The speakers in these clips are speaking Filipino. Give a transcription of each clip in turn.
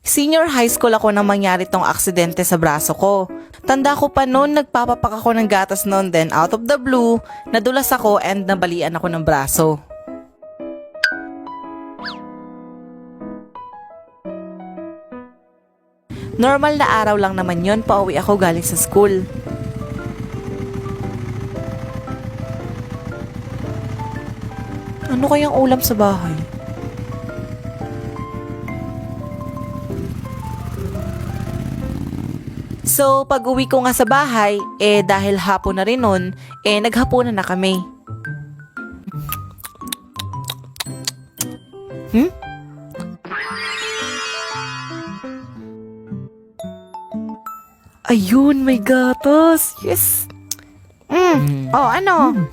Senior high school ako nang mangyari tong aksidente sa braso ko. Tanda ko pa noon, nagpapapak ako ng gatas noon, then out of the blue, nadulas ako and nabalian ako ng braso. Normal na araw lang naman yon, pauwi ako galing sa school. Ano kayang ulam sa bahay? So, pag uwi ko nga sa bahay, dahil hapon na rin nun, naghapunan na kami. Ayun, may gatas. Yes. Oh, ano?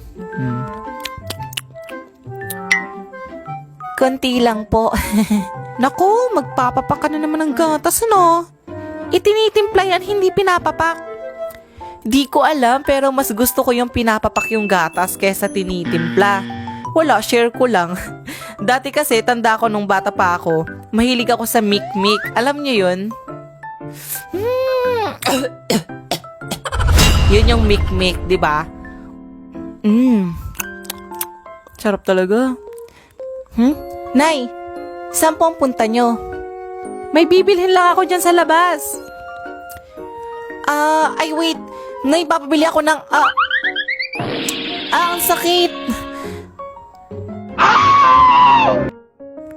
Konti lang po. Naku, magpapapak ka na naman ng gatas, ano? Itinitimpla yan, hindi pinapapak. Di ko alam, pero mas gusto ko yung pinapapak yung gatas kesa tinitimpla. Wala, share ko lang. Dati kasi, tanda ko nung bata pa ako, mahilig ako sa mikmik. Alam niyo yun? Yun yung mikmik, di ba? Sarap talaga. Nay, saan po ang punta nyo? May bibilhin lang ako dyan sa labas. Ay wait. Nay, papabili ako ng... ang sakit.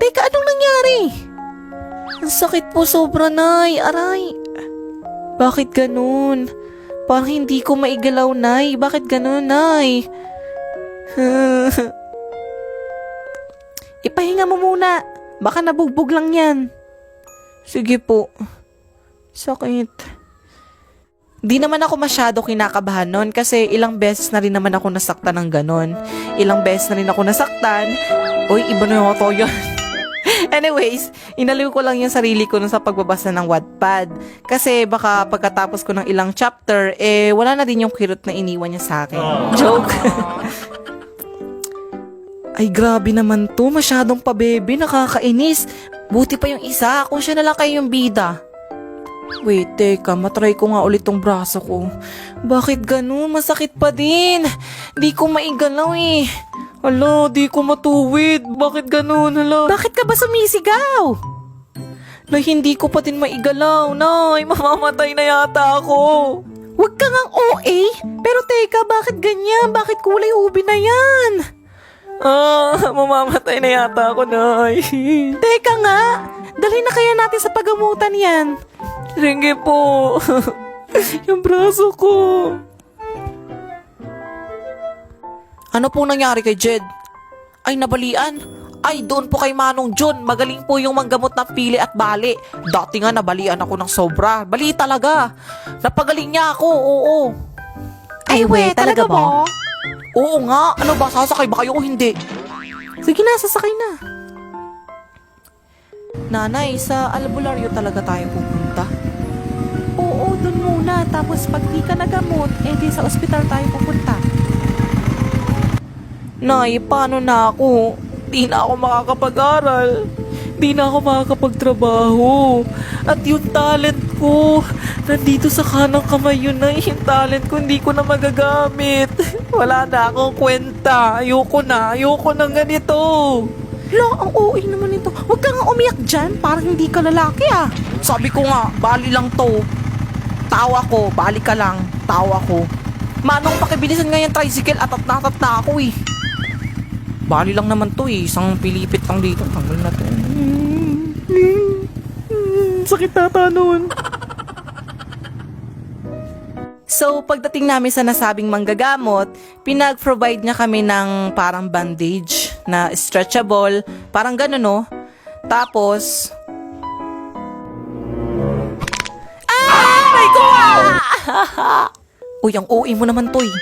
Teka, anong nangyari? Ang sakit po sobra, Nay. Aray. Bakit ganun? Parang hindi ko maigalaw, Nay. Bakit ganun, Nay? Ipahinga mo muna. Baka nabugbog lang yan. Sige po. Sakit. Di naman ako masyado kinakabahan nun kasi ilang beses na rin naman ako nasaktan ng ganon. Ilang beses na rin ako nasaktan. Uy, iba na yung auto yun. Anyways, inaliw ko lang yung sarili ko nun sa pagbabasa ng Wattpad. Kasi baka pagkatapos ko ng ilang chapter, wala na din yung kirot na iniwan niya sa akin. Joke. Ay, grabe naman to. Masyadong pabebe. Nakakainis. Buti pa yung isa. Kung siya na lang kayo yung bida. Wait, teka. Matry ko nga ulit tong braso ko. Bakit ganun? Masakit pa din. Di ko maigalaw eh. Hala, di ko matuwid. Bakit ganun? Hala. Bakit ka ba sumisigaw? Na hindi ko pa din maigalaw. Nay, mamamatay na yata ako. Huwag ka ngang OA. Pero teka, bakit ganyan? Bakit kulay ubi na yan? Mamamatay na yata ako, Nay. Teka nga, dalhin na kaya natin sa pagamutan yan. Sige po. Yung braso ko. Ano pong nangyari kay Jed? Ay, nabalian. Ay, doon po kay Manong John. Magaling po yung manggamot ng pili at bali. Dati nga nabalian ako ng sobra. Bali talaga. Napagaling niya ako, oo. Ay, we, talaga ba? Oo nga, ano ba, sasakay ba kayo o hindi? Sige na, sasakay na. Nanay, sa albularyo talaga tayo pupunta? Oo, dun muna. Tapos pag di ka nagamot, di sa ospital tayo pupunta. Nay, paano na ako? Di na ako makakapag-aral. Di na ako makakapagtrabaho. At yung talent ko, nandito sa kanang kamay yun na yung talent ko, hindi ko na magagamit. Wala na akong kwenta. Ayoko na ganito. Lo, ang OA naman ito. Huwag ka nga umiyak dyan, parang hindi ka lalaki ah. Sabi ko nga, bali lang to. Tawa ko, bali ka lang, tawa ko. Manong, pakibilisan nga yung tricycle at natat na ako eh. Bali lang naman to eh, isang pilipit lang dito. Tanggal na to. Sakit nata nun. So, pagdating namin sa nasabing manggagamot, pinag-provide niya kami ng parang bandage na stretchable, parang gano'n, no? Tapos, my God! Uy, ang OA mo naman to, eh.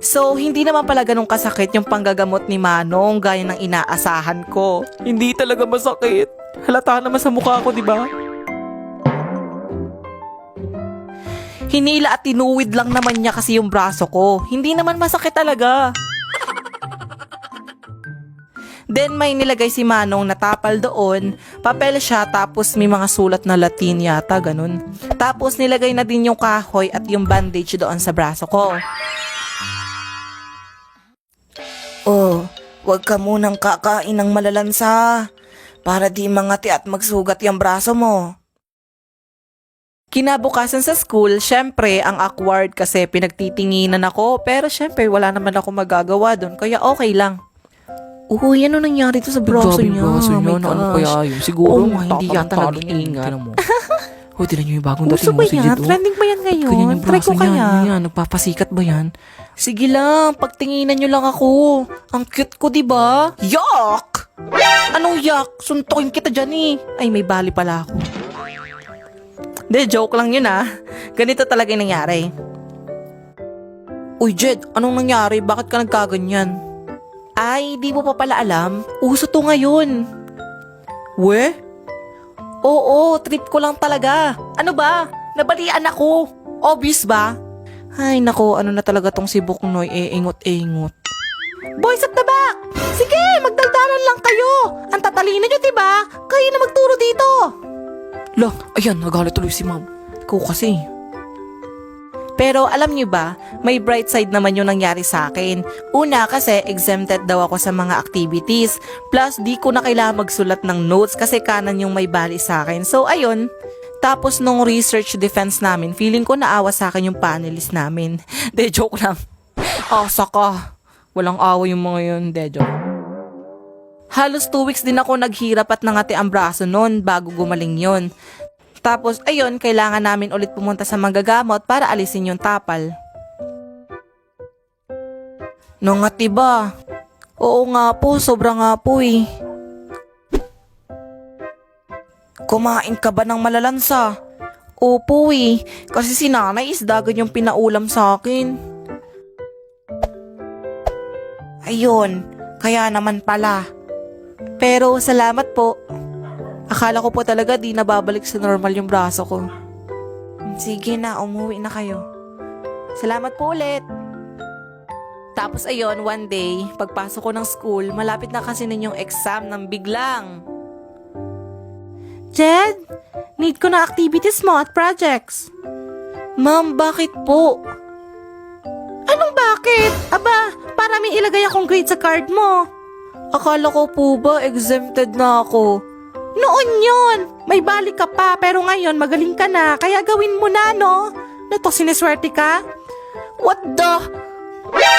So, hindi naman pala ganun kasakit yung panggagamot ni Manong gaya ng inaasahan ko. Hindi talaga masakit. Halata naman sa mukha ko, di ba? Hinila at tinuwid lang naman niya kasi yung braso ko. Hindi naman masakit talaga. Then may nilagay si Manong na tapal doon, papel siya tapos may mga sulat na Latin yata, ganun. Tapos nilagay na din yung kahoy at yung bandage doon sa braso ko. Oh, wag ka munang kakain ng malalansa para di mangati at magsugat yung braso mo. Kinabukasan sa school, syempre, ang awkward kasi pinagtitinginan ako. Pero syempre, wala naman ako magagawa doon. Kaya okay lang. Uy, ano nangyari to sa braso Grabe niya? yung braso Oh niya. my Ano gosh. kaya yun? Siguro, Oo nga, hindi yata tatalon-talon nag-iingat. Tinan mo. Hoy, tinan nyo yung bagong Uso dating ba mo si yan? Jid. Trending ba yan ngayon? Ganyan yung Try braso ko niya. kaya. Ano yan? Nagpapasikat ba yan? Sige lang, pagtinginan nyo lang ako. Ang cute ko, diba? Yuck! Anong yuck? Suntukin kita dyan eh. Ay, may bali pala ako. Hindi, joke lang yun ah. Ganito talaga yung nangyari. Uy, Jed, anong nangyari? Bakit ka nagkaganyan? Ay, di mo pa pala alam. Uso to ngayon. We? Oo, trip ko lang talaga. Ano ba? Nabalian ako. Obvious ba? Ay, nako, ano na talaga tong si Buknoy, ingot-ingot. Boys at the back! Sige, magdaldalan lang kayo! Ang tatalino nyo, diba? Kayo na magturo dito! Lah, ayan, nagalit tuloy si ma'am. Ikaw kasi. Pero alam niyo ba, may bright side naman yung nangyari sa akin. Una kasi exempted daw ako sa mga activities. Plus, di ko na kailangan magsulat ng notes kasi kanan yung may bali sa akin. So, ayun. Tapos nung research defense namin, feeling ko naawa sa akin yung panelist namin. De, joke lang. Asa ka. Walang awa yung mga yun. De, joke. Halos 2 weeks din ako naghirap at nangati ang braso noon bago gumaling yon. Tapos, ayun, kailangan namin ulit pumunta sa manggagamot para alisin yung tapal. Nangati ba? Oo nga po, sobra nga po eh. Kumain ka ba ng malalansa? Opo eh, kasi si nanay isdagan yung pinaulam sa akin. Ayun, kaya naman pala. Pero salamat po. Akala ko po talaga di nababalik sa normal yung braso ko. Sige na, umuwi na kayo. Salamat po ulit. Tapos ayun, one day, pagpasok ko ng school, malapit na kasi ninyong exam ng biglang. Jed, need ko na activities mo at projects. Ma'am, bakit po? Anong bakit? Aba, para may ilagay akong grade sa card mo. Akala ko po ba exempted na ako? Noon yun! May balik ka pa, pero ngayon magaling ka na, kaya gawin mo na, no? Nato, siniswerte ka? What the?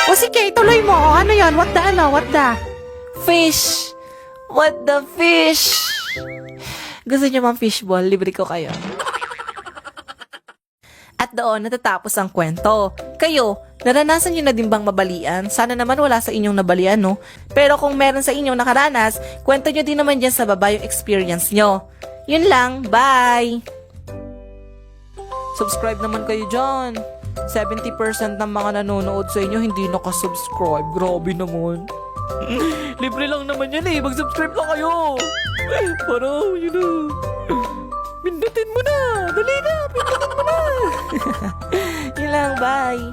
O sige, tuloy mo. O, ano yun? What the? Fish! What the fish? Gusto niyo mang fishball? Libre ko kayo. At doon natatapos ang kwento. Kayo, naranasan niyo na din bang mabalian? Sana naman wala sa inyong nabalian, no? Pero kung meron sa inyong nakaranas, kwento niyo din naman dyan sa baba yung experience niyo. Yun lang, bye! Subscribe naman kayo dyan. 70% ng mga nanonood sa inyo hindi nakasubscribe. Grabe naman. Libre lang naman yan eh. Mag-subscribe lang kayo. Para, yun na. Pindutin mo na. Dali na, pindutin mo na. Yun lang, bye.